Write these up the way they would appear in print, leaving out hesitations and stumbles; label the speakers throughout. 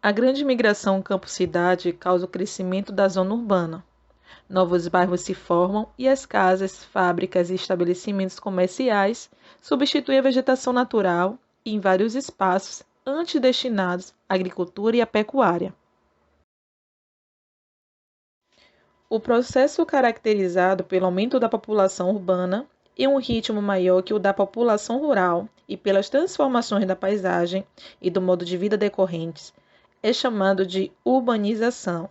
Speaker 1: A grande migração campo-cidade causa o crescimento da zona urbana. Novos bairros se formam e as casas, fábricas e estabelecimentos comerciais substituem a vegetação natural em vários espaços antes destinados à agricultura e à pecuária. O processo caracterizado pelo aumento da população urbana em um ritmo maior que o da população rural e pelas transformações da paisagem e do modo de vida decorrentes é chamado de urbanização.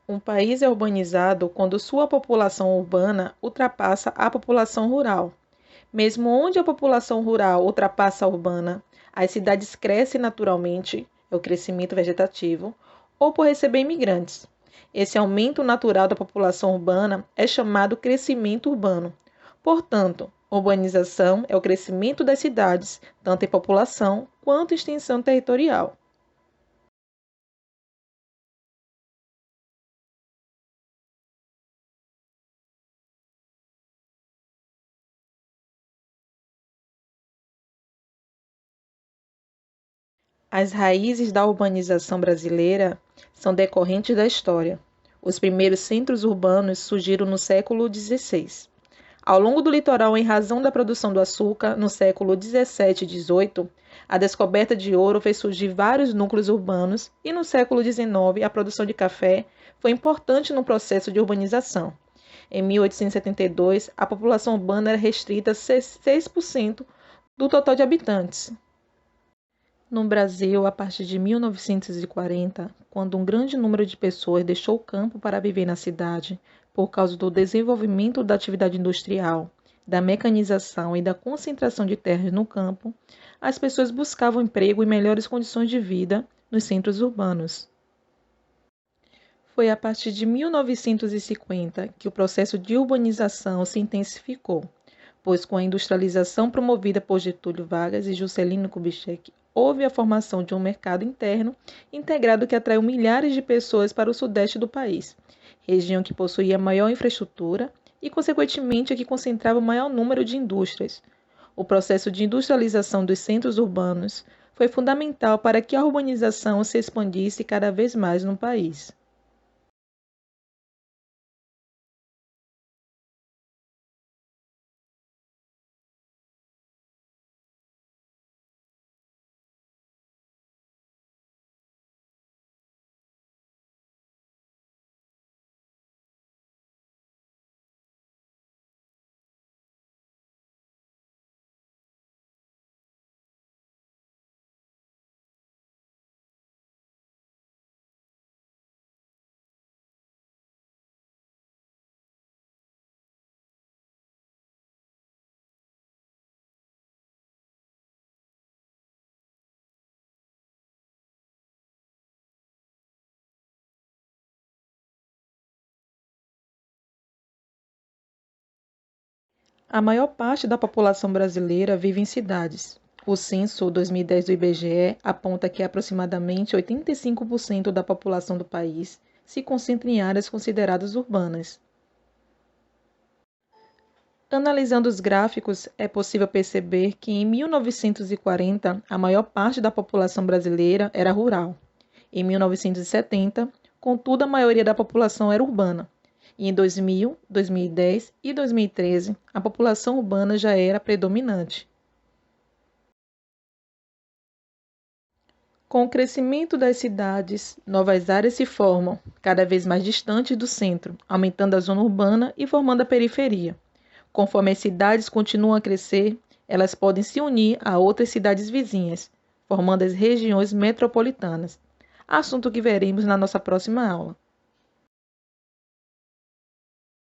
Speaker 1: Um país é urbanizado quando sua população urbana ultrapassa a população rural. Mesmo onde a população rural ultrapassa a urbana, as cidades crescem naturalmente, é o crescimento vegetativo, ou por receber imigrantes. Esse aumento natural da população urbana é chamado crescimento urbano. Portanto, urbanização é o crescimento das cidades, tanto em população quanto em extensão territorial. As raízes da urbanização brasileira são decorrentes da história. Os primeiros centros urbanos surgiram no século XVI. Ao longo do litoral, em razão da produção do açúcar, no século XVII e XVIII, a descoberta de ouro fez surgir vários núcleos urbanos e no século XIX a produção de café foi importante no processo de urbanização. Em 1872, a população urbana era restrita a 6% do total de habitantes. No Brasil, a partir de 1940, quando um grande número de pessoas deixou o campo para viver na cidade, por causa do desenvolvimento da atividade industrial, da mecanização e da concentração de terras no campo, as pessoas buscavam emprego e melhores condições de vida nos centros urbanos. Foi a partir de 1950 que o processo de urbanização se intensificou, pois com a industrialização promovida por Getúlio Vargas e Juscelino Kubitschek, houve a formação de um mercado interno integrado que atraiu milhares de pessoas para o sudeste do país, região que possuía maior infraestrutura e, consequentemente, a que concentrava o maior número de indústrias. O processo de industrialização dos centros urbanos foi fundamental para que a urbanização se expandisse cada vez mais no país. A maior parte da população brasileira vive em cidades. O censo 2010 do IBGE aponta que aproximadamente 85% da população do país se concentra em áreas consideradas urbanas. Analisando os gráficos, é possível perceber que em 1940 a maior parte da população brasileira era rural. Em 1970, contudo, a maioria da população era urbana. E em 2000, 2010 e 2013, a população urbana já era predominante. Com o crescimento das cidades, novas áreas se formam, cada vez mais distantes do centro, aumentando a zona urbana e formando a periferia. Conforme as cidades continuam a crescer, elas podem se unir a outras cidades vizinhas, formando as regiões metropolitanas, assunto que veremos na nossa próxima aula.